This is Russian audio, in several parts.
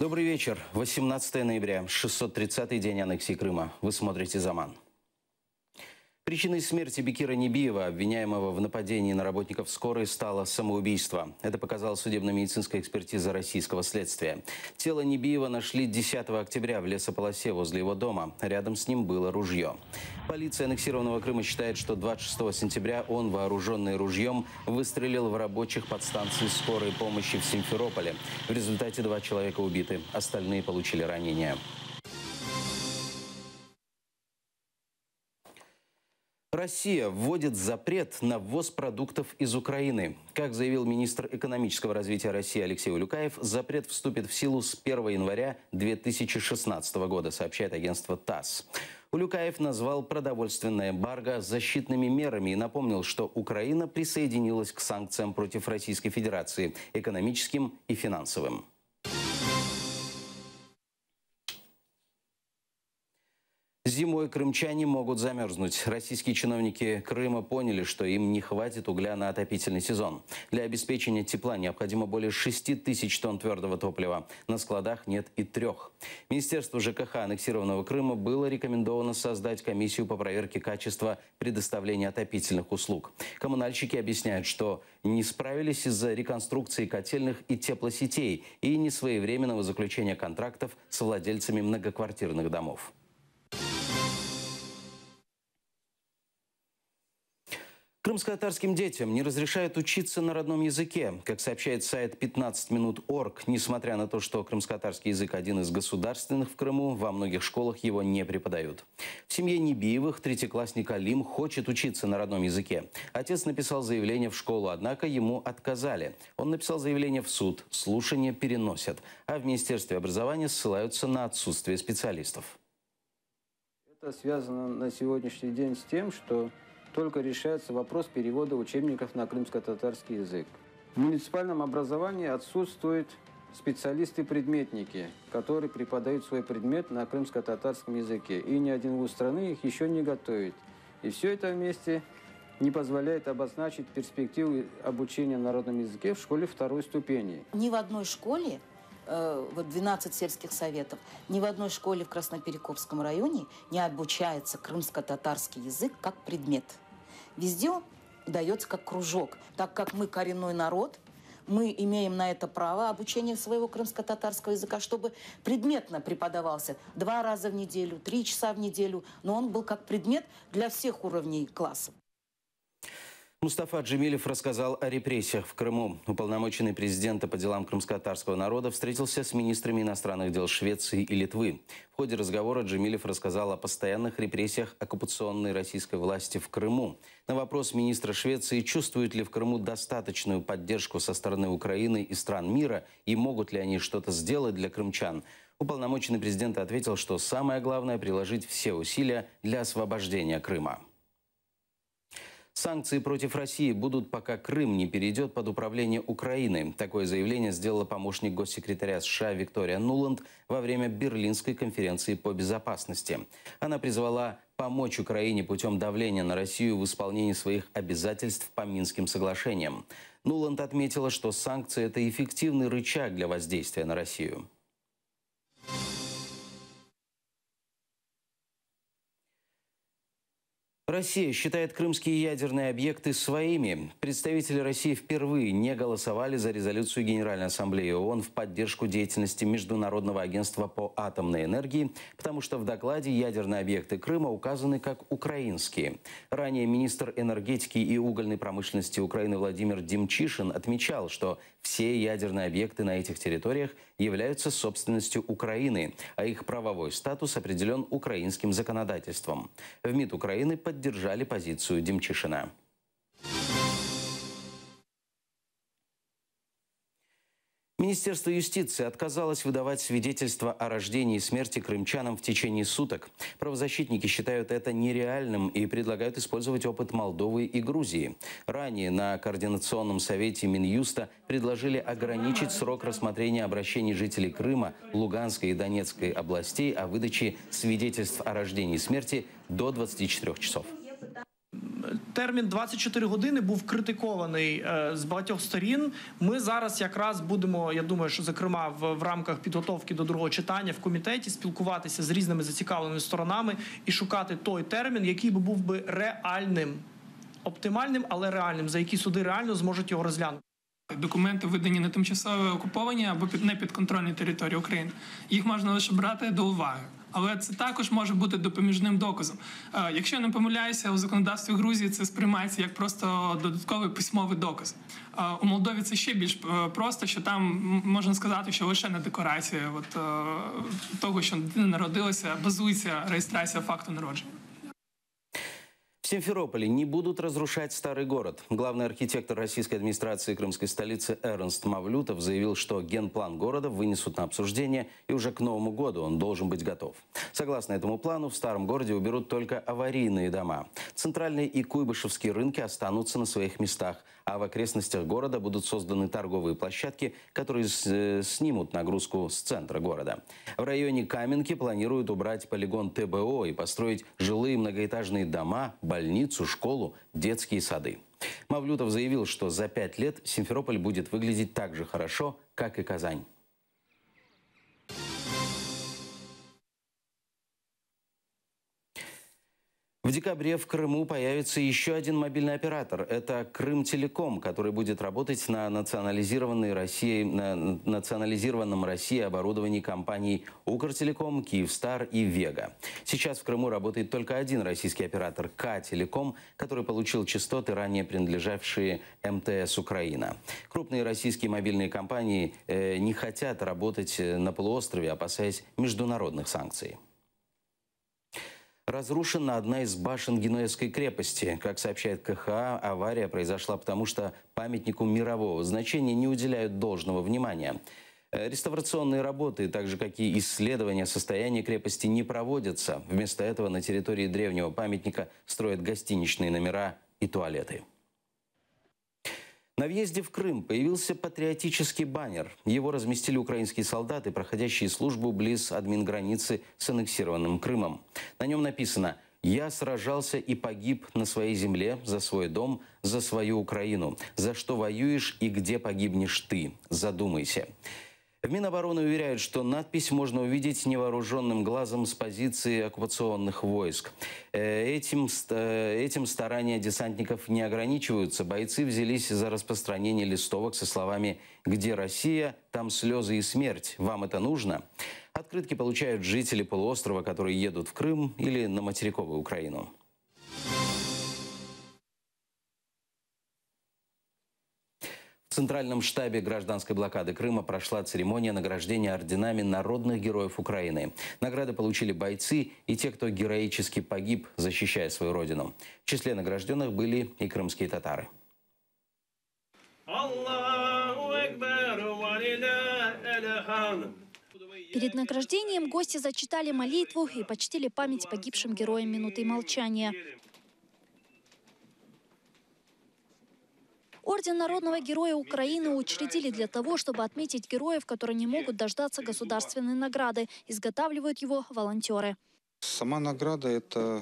Добрый вечер. 18 ноября, 630-й день аннексии Крыма. Вы смотрите «Заман». Причиной смерти Бекира Небиева, обвиняемого в нападении на работников скорой, стало самоубийство. Это показала судебно-медицинская экспертиза российского следствия. Тело Небиева нашли 10 октября в лесополосе возле его дома. Рядом с ним было ружье. Полиция аннексированного Крыма считает, что 26 сентября он, вооруженный ружьем, выстрелил в рабочих подстанции скорой помощи в Симферополе. В результате 2 человека убиты, остальные получили ранения. Россия вводит запрет на ввоз продуктов из Украины. Как заявил министр экономического развития России Алексей Улюкаев, запрет вступит в силу с 1 января 2016 года, сообщает агентство ТАСС. Улюкаев назвал продовольственное эмбарго защитными мерами и напомнил, что Украина присоединилась к санкциям против Российской Федерации – экономическим и финансовым. Зимой крымчане могут замерзнуть. Российские чиновники Крыма поняли, что им не хватит угля на отопительный сезон. Для обеспечения тепла необходимо более 6 тысяч тонн твердого топлива. На складах нет и 3. Министерству ЖКХ аннексированного Крыма было рекомендовано создать комиссию по проверке качества предоставления отопительных услуг. Коммунальщики объясняют, что не справились из-за реконструкции котельных и теплосетей и несвоевременного заключения контрактов с владельцами многоквартирных домов. Крымско-татарским детям не разрешают учиться на родном языке. Как сообщает сайт 15minut.org, несмотря на то, что крымско-татарский язык один из государственных в Крыму, во многих школах его не преподают. В семье Небиевых третьеклассник Алим хочет учиться на родном языке. Отец написал заявление в школу, однако ему отказали. Он написал заявление в суд, слушания переносят, а в Министерстве образования ссылаются на отсутствие специалистов. Это связано на сегодняшний день с тем, что только решается вопрос перевода учебников на крымско-татарский язык. В муниципальном образовании отсутствуют специалисты-предметники, которые преподают свой предмет на крымско-татарском языке. И ни один вуз страны их еще не готовит. И все это вместе не позволяет обозначить перспективу обучения на народном языке в школе 2-й ступени. Ни в одной школе, вот 12 сельских советов, ни в одной школе в Красноперекопском районе не обучается крымско-татарский язык как предмет. Везде он дается как кружок. Так как мы коренной народ, мы имеем на это право обучения своего крымско-татарского языка, чтобы предметно преподавался 2 раза в неделю, 3 часа в неделю, но он был как предмет для всех уровней классов. Мустафа Джемилев рассказал о репрессиях в Крыму. Уполномоченный президента по делам крымско-татарского народа встретился с министрами иностранных дел Швеции и Литвы. В ходе разговора Джемилев рассказал о постоянных репрессиях оккупационной российской власти в Крыму. На вопрос министра Швеции, чувствуют ли в Крыму достаточную поддержку со стороны Украины и стран мира, и могут ли они что-то сделать для крымчан, уполномоченный президента ответил, что самое главное – приложить все усилия для освобождения Крыма. Санкции против России будут, пока Крым не перейдет под управление Украины. Такое заявление сделала помощник госсекретаря США Виктория Нуланд во время Берлинской конференции по безопасности. Она призвала помочь Украине путем давления на Россию в исполнении своих обязательств по Минским соглашениям. Нуланд отметила, что санкции – это эффективный рычаг для воздействия на Россию. Россия считает крымские ядерные объекты своими. Представители России впервые не голосовали за резолюцию Генеральной Ассамблеи ООН в поддержку деятельности Международного агентства по атомной энергии, потому что в докладе ядерные объекты Крыма указаны как украинские. Ранее министр энергетики и угольной промышленности Украины Владимир Демчишин отмечал, что все ядерные объекты на этих территориях являются собственностью Украины, а их правовой статус определен украинским законодательством. В МИД Украины поддержали позицию Демчишина. Министерство юстиции отказалось выдавать свидетельства о рождении и смерти крымчанам в течение суток. Правозащитники считают это нереальным и предлагают использовать опыт Молдовы и Грузии. Ранее на Координационном совете Минюста предложили ограничить срок рассмотрения обращений жителей Крыма, Луганской и Донецкой областей о выдаче свидетельств о рождении и смерти до 24 часов. термін 24 години був критикований з багатьох сторін. Ми зараз якраз будемо, я думаю, що зокрема в рамках підготовки до другого читання в комітеті спілкуватися з різними зацікавленими сторонами і шукати той термін, який би був би реальним, оптимальним, але реальним, за які суди реально зможуть його розглянути. Документи, видані на тимчасово окуповані або не підконтрольній території України, їх можна лише брати до уваги. Але це також може бути допоміжним доказом. Якщо я не помиляюся, у законодавстві Грузії це сприймається як просто додатковий письмовий доказ. У Молдові це ще більш просто, що там можна сказати, що лише на декларації того, що дитина народилася, базується реєстрація факту народження. В Симферополе не будут разрушать старый город. Главный архитектор российской администрации крымской столицы Эрнст Мавлютов заявил, что генплан города вынесут на обсуждение, и уже к Новому году он должен быть готов. Согласно этому плану, в старом городе уберут только аварийные дома. Центральные и Куйбышевские рынки останутся на своих местах, а в окрестностях города будут созданы торговые площадки, которые снимут нагрузку с центра города. В районе Каменки планируют убрать полигон ТБО и построить жилые многоэтажные дома, больницу, школу, детские сады. Мавлютов заявил, что за 5 лет Симферополь будет выглядеть так же хорошо, как и Казань. В декабре в Крыму появится еще один мобильный оператор. Это Крымтелеком, который будет работать на национализированном России оборудовании компаний Укртелеком, Киевстар и Вега. Сейчас в Крыму работает только один российский оператор К-Телеком, который получил частоты, ранее принадлежавшие МТС Украина. Крупные российские мобильные компании не хотят работать на полуострове, опасаясь международных санкций. Разрушена одна из башен Генуэзской крепости. Как сообщает КХА, авария произошла потому, что памятнику мирового значения не уделяют должного внимания. Реставрационные работы, так же как и исследования состояния крепости, не проводятся. Вместо этого на территории древнего памятника строят гостиничные номера и туалеты. На въезде в Крым появился патриотический баннер. Его разместили украинские солдаты, проходящие службу близ админграницы с аннексированным Крымом. На нем написано: «Я сражался и погиб на своей земле, за свой дом, за свою Украину. За что воюешь и где погибнешь ты? Задумайся». В Минобороны уверяют, что надпись можно увидеть невооруженным глазом с позиции оккупационных войск. Этим старания десантников не ограничиваются. Бойцы взялись за распространение листовок со словами «Где Россия, там слезы и смерть. Вам это нужно?». Открытки получают жители полуострова, которые едут в Крым или на материковую Украину. В Центральном штабе гражданской блокады Крыма прошла церемония награждения орденами народных героев Украины. Награды получили бойцы и те, кто героически погиб, защищая свою родину. В числе награжденных были и крымские татары. Перед награждением гости зачитали молитву и почтили память погибшим героям минутой молчания. Орден Народного героя Украины учредили для того, чтобы отметить героев, которые не могут дождаться государственной награды. Изготавливают его волонтеры. Сама награда – это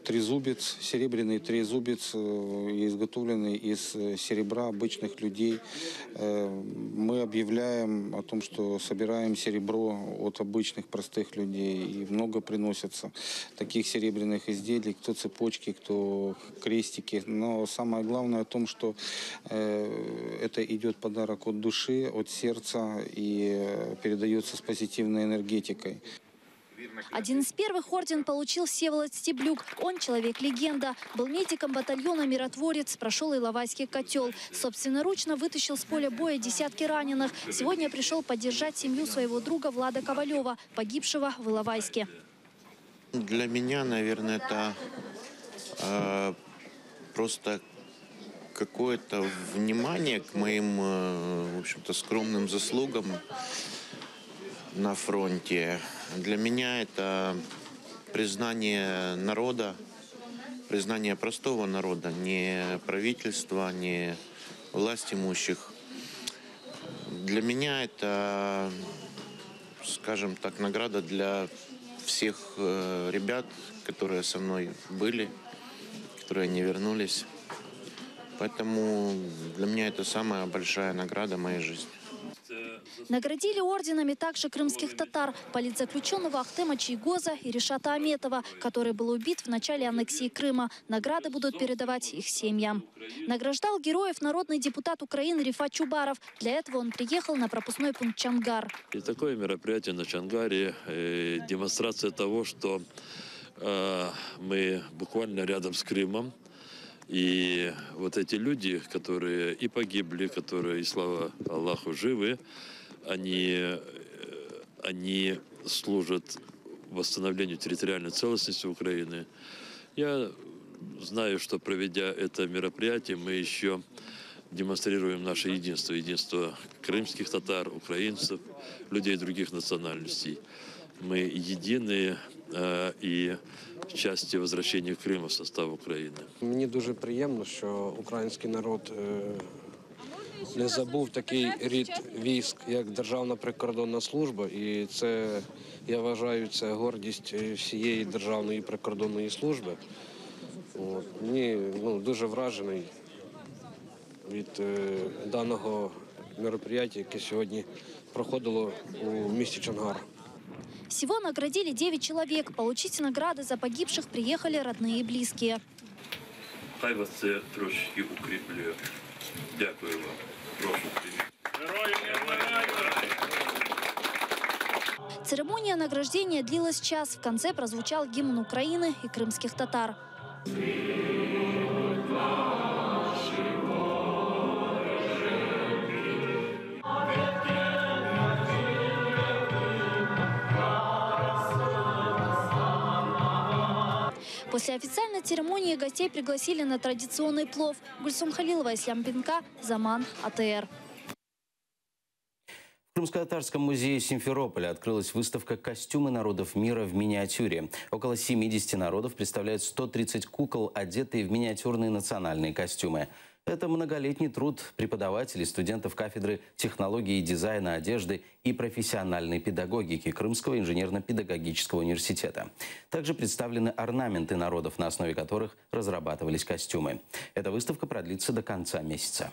трезубец, серебряный трезубец, изготовленный из серебра обычных людей. Мы объявляем о том, что собираем серебро от обычных простых людей. И много приносятся таких серебряных изделий, кто цепочки, кто крестики. Но самое главное о том, что это идет подарок от души, от сердца и передается с позитивной энергетикой. Один из первых орден получил Всеволод Стеблюк. Он человек-легенда. Был медиком батальона «Миротворец», прошел Иловайский котел. Собственноручно вытащил с поля боя десятки раненых. Сегодня пришел поддержать семью своего друга Влада Ковалева, погибшего в Иловайске. Для меня, наверное, это просто какое-то внимание к моим, в общем-то, скромным заслугам на фронте. Для меня это признание народа, признание простого народа, не правительства, не власть имущих. Для меня это, скажем так, награда для всех ребят, которые со мной были, которые не вернулись. Поэтому для меня это самая большая награда моей жизни. Наградили орденами также крымских татар, политзаключенного Ахтема Чайгоза и Ришата Аметова, который был убит в начале аннексии Крыма. Награды будут передавать их семьям. Награждал героев народный депутат Украины Рифат Чубаров. Для этого он приехал на пропускной пункт Чангар. И такое мероприятие на Чангаре демонстрация того, что мы буквально рядом с Крымом. И вот эти люди, которые и погибли, которые, и слава Аллаху, живы, они служат восстановлению территориальной целостности Украины. Я знаю, что, проведя это мероприятие, мы еще демонстрируем наше единство. Единство крымских татар, украинцев, людей других национальностей. Мы едины і в часті возвращення Криму в состав України. Мені дуже приємно, що український народ не забув такий рід військ, як Державна прикордонна служба. І це, я вважаю, це гордість всієї Державної прикордонної служби. Мені дуже вражений від даного мероприятия, яке сьогодні проходило у місті Чонгар. Всего наградили 9 человек. Получить награды за погибших приехали родные и близкие. Хай вас це трошки укріплює. Дякую вам. Прошу. Церемония награждения длилась час. В конце прозвучал гимн Украины и крымских татар. После официальной церемонии гостей пригласили на традиционный плов. Гульсум Халилова, Ислам Бенка, Заман, АТР. В Крымско-татарском музее Симферополя открылась выставка «Костюмы народов мира в миниатюре». Около 70 народов представляют 130 кукол, одетые в миниатюрные национальные костюмы. Это многолетний труд преподавателей, студентов кафедры технологии и дизайна одежды и профессиональной педагогики Крымского инженерно-педагогического университета. Также представлены орнаменты народов, на основе которых разрабатывались костюмы. Эта выставка продлится до конца месяца.